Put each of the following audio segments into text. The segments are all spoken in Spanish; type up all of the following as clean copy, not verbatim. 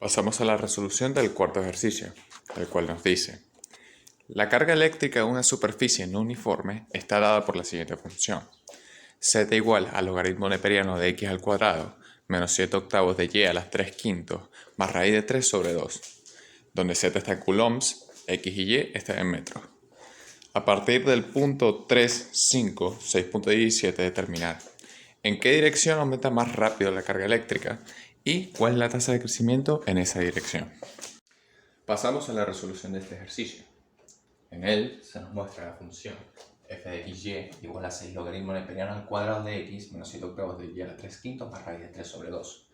Pasamos a la resolución del cuarto ejercicio, el cual nos dice: la carga eléctrica de una superficie no uniforme está dada por la siguiente función. Z igual al logaritmo neperiano de x al cuadrado menos 7 octavos de y a las 3 quintos más raíz de 3 sobre 2, donde z está en coulombs, x y y está en metros. A partir del punto 3, 5, 6.17 determinar en qué dirección aumenta más rápido la carga eléctrica y cuál es la tasa de crecimiento en esa dirección. Pasamos a la resolución de este ejercicio. En él se nos muestra la función f de xy igual a 6 logaritmo neperiano al cuadrado de x menos 7 octavos de y a la 3 quintos más raíz de 3 sobre 2.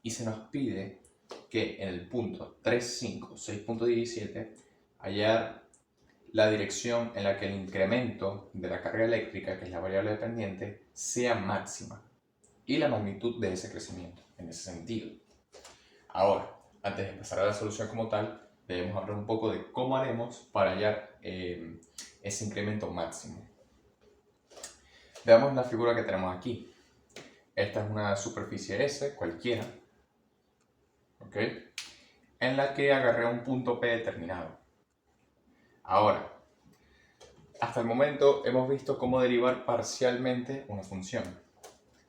Y se nos pide que en el punto 3, 5, 6.17 hallar la dirección en la que el incremento de la carga eléctrica, que es la variable dependiente, sea máxima y la magnitud de ese crecimiento, en ese sentido. Ahora, antes de pasar a la solución como tal, debemos hablar un poco de cómo haremos para hallar ese incremento máximo. Veamos la figura que tenemos aquí. Esta es una superficie S, cualquiera, ¿ok? En la que agarré un punto P determinado. Ahora, hasta el momento hemos visto cómo derivar parcialmente una función.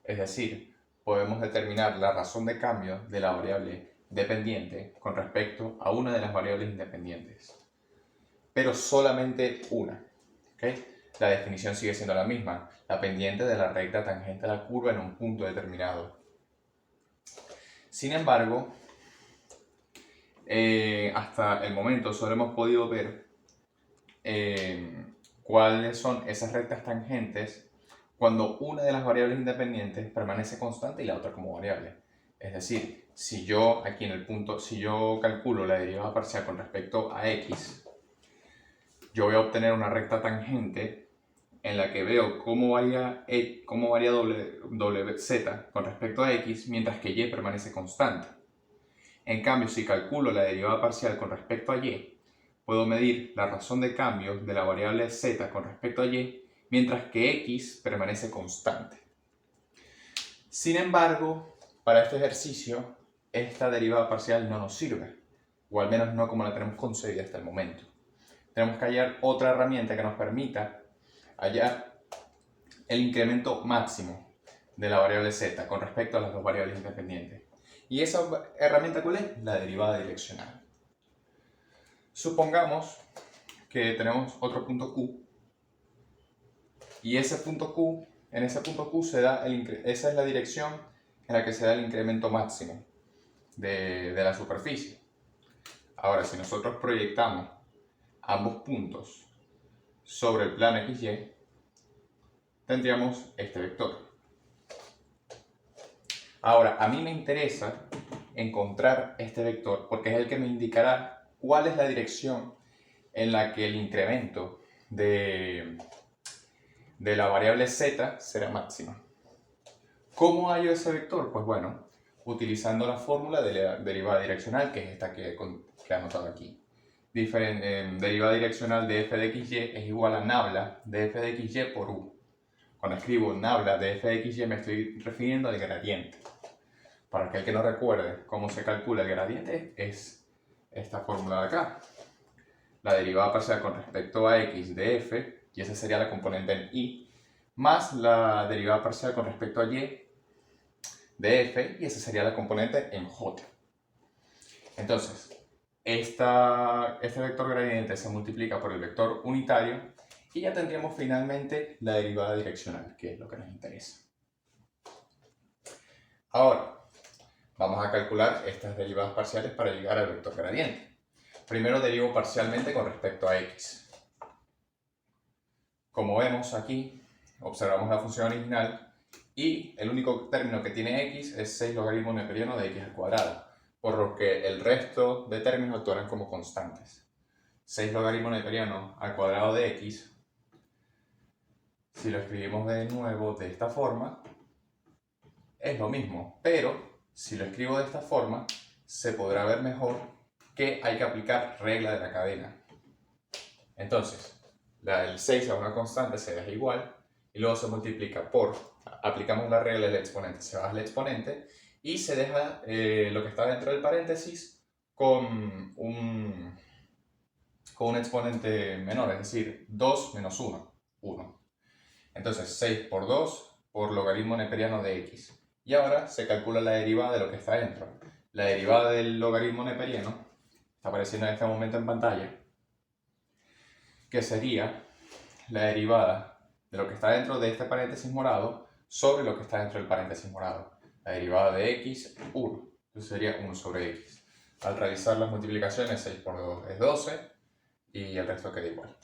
Es decir, podemos determinar la razón de cambio de la variable dependiente con respecto a una de las variables independientes. Pero solamente una. ¿Okay? La definición sigue siendo la misma, la pendiente de la recta tangente a la curva en un punto determinado. Sin embargo, hasta el momento solo hemos podido ver cuáles son esas rectas tangentes cuando una de las variables independientes permanece constante y la otra como variable. Es decir, si yo aquí en el punto, si yo calculo la derivada parcial con respecto a x, yo voy a obtener una recta tangente en la que veo cómo varía z con respecto a x, mientras que y permanece constante. En cambio, si calculo la derivada parcial con respecto a y, puedo medir la razón de cambio de la variable z con respecto a y, mientras que x permanece constante. Sin embargo, para este ejercicio, esta derivada parcial no nos sirve, o al menos no como la tenemos concebida hasta el momento. Tenemos que hallar otra herramienta que nos permita hallar el incremento máximo de la variable z con respecto a las dos variables independientes. ¿Y esa herramienta cuál es? La derivada direccional. Supongamos que tenemos otro punto Q y en ese punto Q esa es la dirección en la que se da el incremento máximo de la superficie. Ahora, si nosotros proyectamos ambos puntos sobre el plano XY, tendríamos este vector. Ahora, a mí me interesa encontrar este vector porque es el que me indicará cuál es la dirección en la que el incremento de la variable z será máxima. ¿Cómo hallo ese vector? Pues bueno, utilizando la fórmula de la derivada direccional, que es esta que he anotado aquí. Derivada direccional de f de xy es igual a nabla de f de xy por u. Cuando escribo nabla de f de xy me estoy refiriendo al gradiente. Para aquel que no recuerde cómo se calcula el gradiente, es esta fórmula de acá. La derivada parcial con respecto a x de f, y esa sería la componente en y, más la derivada parcial con respecto a y de f, y esa sería la componente en j. Entonces, este vector gradiente se multiplica por el vector unitario y ya tendríamos finalmente la derivada direccional, que es lo que nos interesa. Ahora, vamos a calcular estas derivadas parciales para llegar al vector gradiente. Primero derivo parcialmente con respecto a x. Como vemos aquí, observamos la función original y el único término que tiene x es 6 logaritmo neperiano de x al cuadrado, por lo que el resto de términos actúan como constantes. 6 logaritmo neperiano al cuadrado de x, si lo escribimos de nuevo de esta forma, es lo mismo, pero si lo escribo de esta forma, se podrá ver mejor que hay que aplicar regla de la cadena. Entonces, el 6 a una constante se deja igual y luego se multiplica por, aplicamos la regla del exponente, se baja el exponente y se deja lo que está dentro del paréntesis con un exponente menor, es decir, 2 menos 1, 1. Entonces 6 por 2 por logaritmo neperiano de x. Y ahora se calcula la derivada de lo que está dentro. La derivada del logaritmo neperiano está apareciendo en este momento en pantalla, que sería la derivada de lo que está dentro de este paréntesis morado sobre lo que está dentro del paréntesis morado. La derivada de x, 1. Entonces sería 1 sobre x. Al realizar las multiplicaciones, 6 por 2 es 12 y el resto queda igual.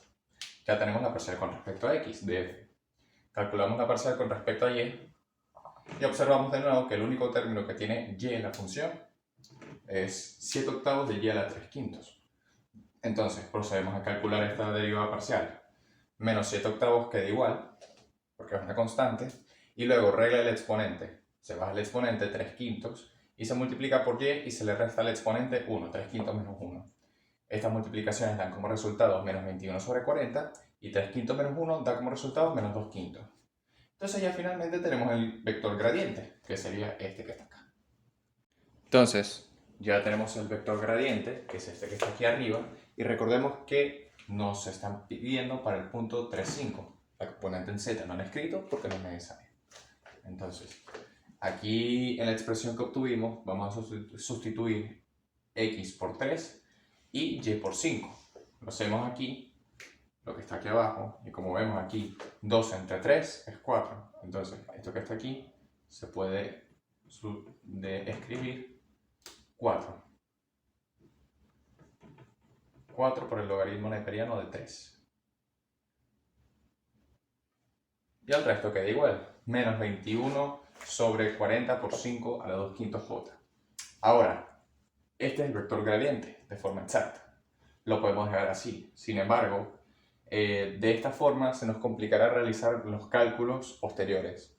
Ya tenemos la parcial con respecto a x de f. Calculamos la parcial con respecto a y y observamos de nuevo que el único término que tiene y en la función es 7 octavos de y a la 3 quintos. Entonces procedemos a calcular esta derivada parcial. Menos 7 octavos queda igual, porque es una constante, y luego regla el exponente. Se baja el exponente 3 quintos y se multiplica por y se le resta al exponente 1, 3 quintos menos 1. Estas multiplicaciones dan como resultado menos 21 sobre 40 y 3 quintos menos 1 da como resultado menos 2 quintos. Entonces ya finalmente tenemos el vector gradiente, que sería este que está acá. Entonces ya tenemos el vector gradiente, que es este que está aquí arriba, y recordemos que nos están pidiendo para el punto 3,5. La componente en z no han escrito porque no es necesario. Entonces, aquí en la expresión que obtuvimos vamos a sustituir x por 3 y y por 5. Lo hacemos aquí, lo que está aquí abajo, y como vemos aquí 2 entre 3 es 4. Entonces, esto que está aquí se puede escribir 4. 4 por el logaritmo neperiano de 3. Y el resto queda igual, menos 21 sobre 40 por 5 a la 2 quintos j. Ahora, este es el vector gradiente de forma exacta. Lo podemos dejar así. Sin embargo, de esta forma se nos complicará realizar los cálculos posteriores.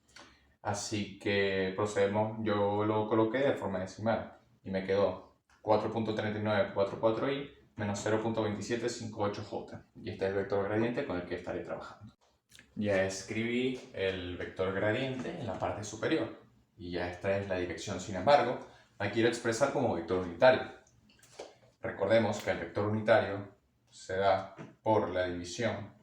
Así que procedemos, yo lo coloqué de forma decimal y me quedó 4.3944i menos 0.2758j. Y este es el vector gradiente con el que estaré trabajando. Ya escribí el vector gradiente en la parte superior y ya esta es la dirección. Sin embargo, la quiero expresar como vector unitario. Recordemos que el vector unitario se da por la división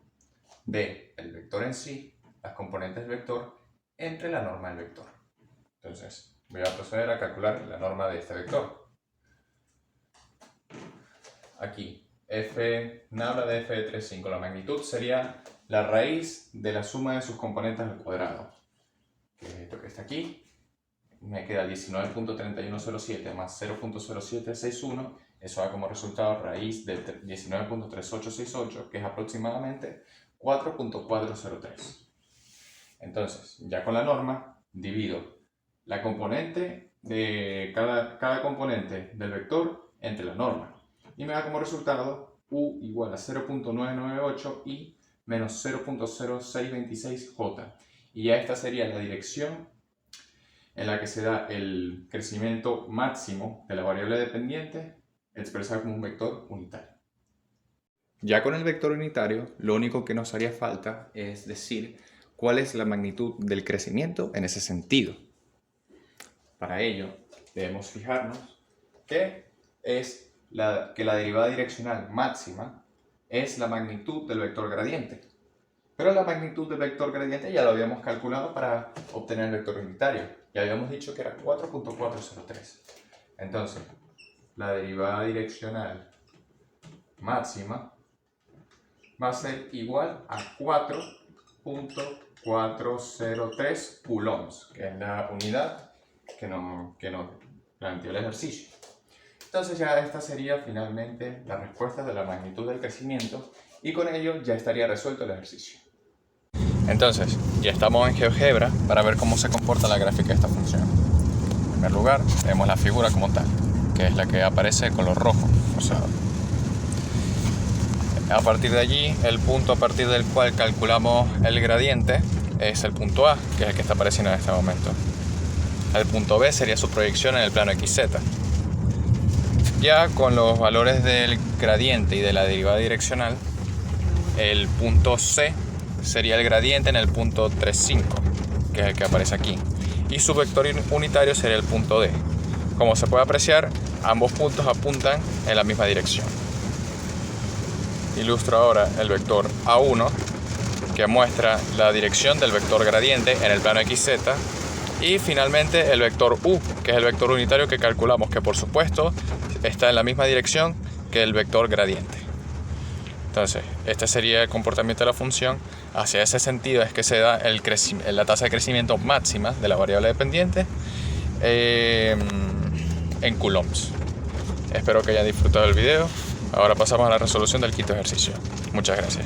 del vector en sí, las componentes del vector, entre la norma del vector. Entonces, voy a proceder a calcular la norma de este vector. Aquí, habla de f de 3,5. La magnitud sería la raíz de la suma de sus componentes al cuadrado. Que es esto que está aquí. Me queda 19.3107 más 0.0761. Eso da como resultado raíz de 19.3868, que es aproximadamente 4.403. Entonces, ya con la norma, divido la componente de cada componente del vector entre la norma. Y me da como resultado u igual a 0.998 y menos 0.0626j. Y ya esta sería la dirección en la que se da el crecimiento máximo de la variable dependiente expresada como un vector unitario. Ya con el vector unitario, lo único que nos haría falta es decir cuál es la magnitud del crecimiento en ese sentido. Para ello, debemos fijarnos que la derivada direccional máxima es la magnitud del vector gradiente. Pero la magnitud del vector gradiente ya lo habíamos calculado para obtener el vector unitario. Ya habíamos dicho que era 4.403. Entonces, la derivada direccional máxima va a ser igual a 4.403 coulombs, que es la unidad que nos planteó el ejercicio. Entonces ya esta sería finalmente la respuesta de la magnitud del crecimiento y con ello ya estaría resuelto el ejercicio. Entonces, ya estamos en GeoGebra para ver cómo se comporta la gráfica de esta función. En primer lugar, vemos la figura como tal, que es la que aparece de color rojo, rosado. A partir de allí, el punto a partir del cual calculamos el gradiente es el punto A, que es el que está apareciendo en este momento. El punto B sería su proyección en el plano XZ. Ya con los valores del gradiente y de la derivada direccional, el punto C sería el gradiente en el punto 3,5, que es el que aparece aquí. y su vector unitario sería el punto D. Como se puede apreciar, ambos puntos apuntan en la misma dirección. Ilustro ahora el vector A1, que muestra la dirección del vector gradiente en el plano XZ, y finalmente el vector U, que es el vector unitario que calculamos que por supuesto está en la misma dirección que el vector gradiente. Entonces, este sería el comportamiento de la función. Hacia ese sentido es que se da la tasa de crecimiento máxima de la variable dependiente en coulombs. Espero que hayan disfrutado del video. Ahora pasamos a la resolución del quinto ejercicio. Muchas gracias.